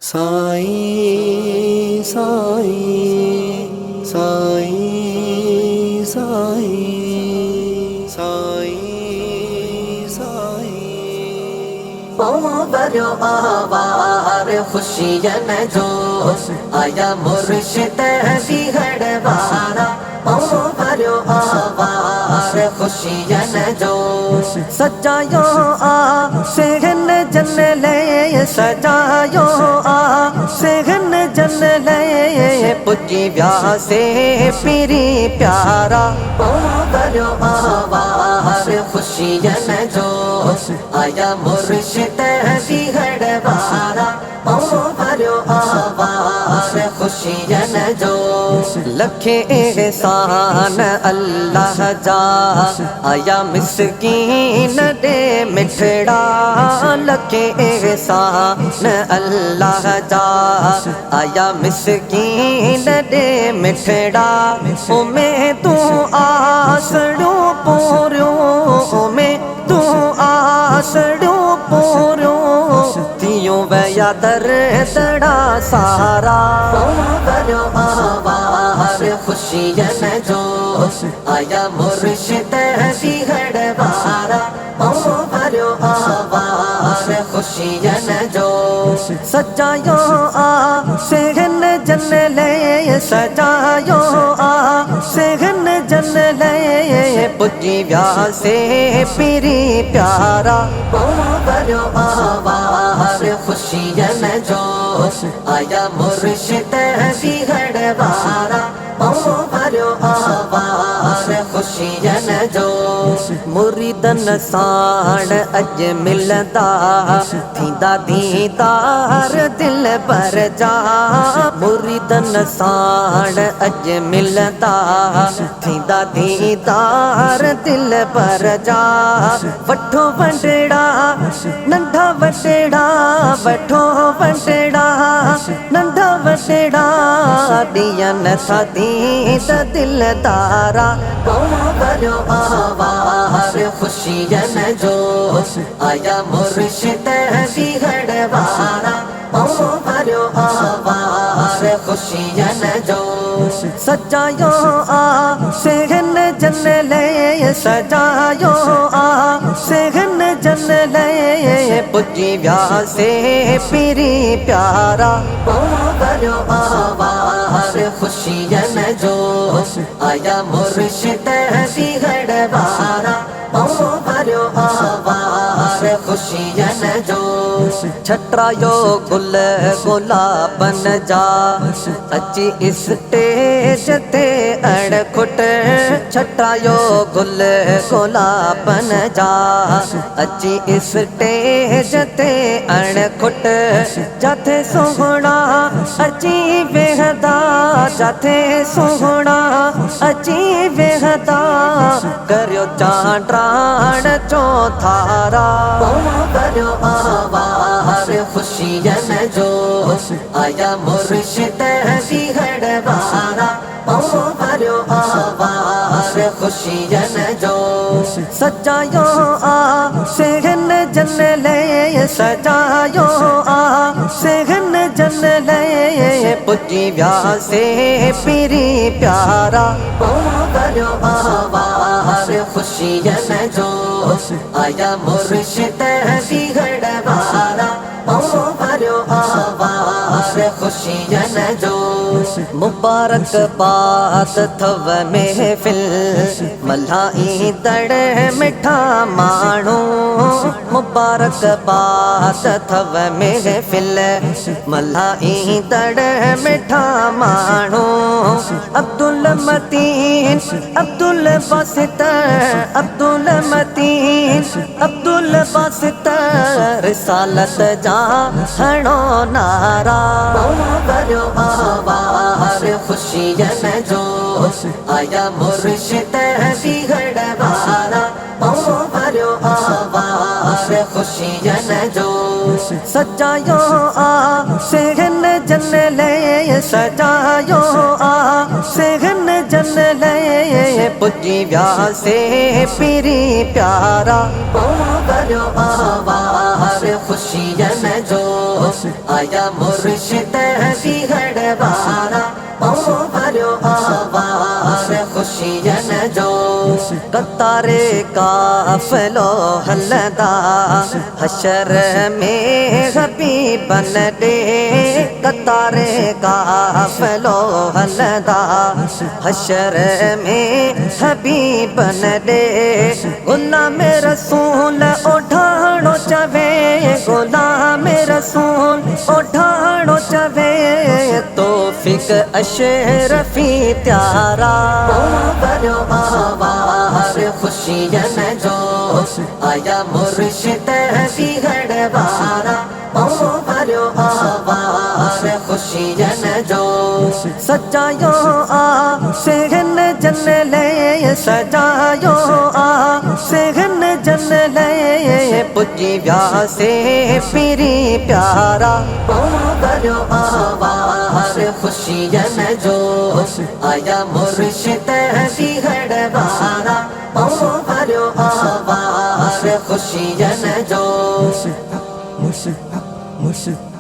साईं साईं साईं साईं साईं साईं बरो आवार खुशियन जो आया मुर्शिद दी गढ़वारा बरो आवार खुशियन जो सजायो आ सेहन जन ले सजायो आ सेहन जन ले पुजी व्यासे पीरी प्यारा बरो आवार खुशियन जो आया मुर्शिद दी गढ़वारा बरो आवार खुशियन जो लखे एहसान अल्लाह जा आया मिस्कीन दे मिठड़ा लखे एहसान अल्लाह जा आया मिस्कीन दे मिठड़ा उमें तू आसड़ू पूर्यो उमें तू आसड़ू पूर्यो तियों वया दर्दड़ा सारा बरो आवार खुशियन जो आया मुर्शिद दी गढ़वारा बरो आवार खुशियन जो सजायो आ सेहन जन ले सजायो आ सेहन जन ले पुजी व्यासे पीरी प्यारा बरो आवार खुशियन जो आया मुर्शिद दी गढ़वारा बरो आवार खुशियन जो मुरीदन साण अज मिलदा थींदा दीदार दिल पर जा मुरीदन साण अज मिलदा थींदा दीदार दिल पर जा वठो वंडड़ा नंढा वडड़ा वठो वंडड़ा नंढा वडड़ा दियन था दीद दिलदारा बरो आवार खुशियन जो आया मुर्शिद दी गढ़वारा बरो आवार खुशियन जो सजायो आ सेहन जन ले सजायो आ सेहन जन ले पुजी व्यासे पीरी प्यारा बरो आवार खुशियन जो आया मुर्शिद दी गढ़वारा बरो आवार खुशियन जो छटरायो गुल गुलाबन जा अची इस स्टेज ते अड़खुट छटरायो गुल गुलाबन जा अची इस स्टेज ते अड़खुट जाथे सोहणा अची वेहदा जाथे सोहणा अची वेहदा करियो चांड्राण चौथारा बरो आवार खुशियन जो आया मुर्शिद दी गढ़वारा बरो आवार खुशियन जो सजायो आ सेहन जन ले सजायो आ सेहन जन ले पुजी व्यासे पीरी प्यारा बरो आवार खुशियन जो आया मुर्शिद दी गढ़वारा बरो आवार खुशियन जो मुबारक बात थव महफिल मल्हाई दड़ मिठा माण्हू मुबारक बात थव महफिल मल्हाई दड़ मिठा माण्हू अब्दुल मतीन अब्दुल बासित अब्दुल मतीन अब्दुल बासित रिसालत जा हणो नारा बरो आवार खुशियन जो आया मुर्शिद दी गढ़वारा बरो आवार खुशियन जो सजायो आ सेहन जन ले सजायो आ सेहन जन ले पुजी व्यासे पीरी प्यारा बरो आवार खुशियन जो आया मुर्शिद दी गढ़वारा ओ भरो आवार खुशियन जो कतारे काफलो हलदा हशर में हबीब दे कतारे काफलो हलदा हशर में हबीब दे गुलाम रसूल ओढ़ाणो चवे गुलाम रसूल ओढ़ाणो चवे तौफीक अशरफी त्यारा ओ भरो आवार खुशियन जो आया मुर्शिद दी गढ़वारा ओ भरो आवार खुशियन जो सजायो आ सेहन जन ले सजायो आ सेहन जन ले पुजी व्यासे पीरी प्यारा ओ भरो आवार खुशियन जो आया मुर्शिद दी गढ़वारा ओ भरो आवार खुशियन जो मुर्शिद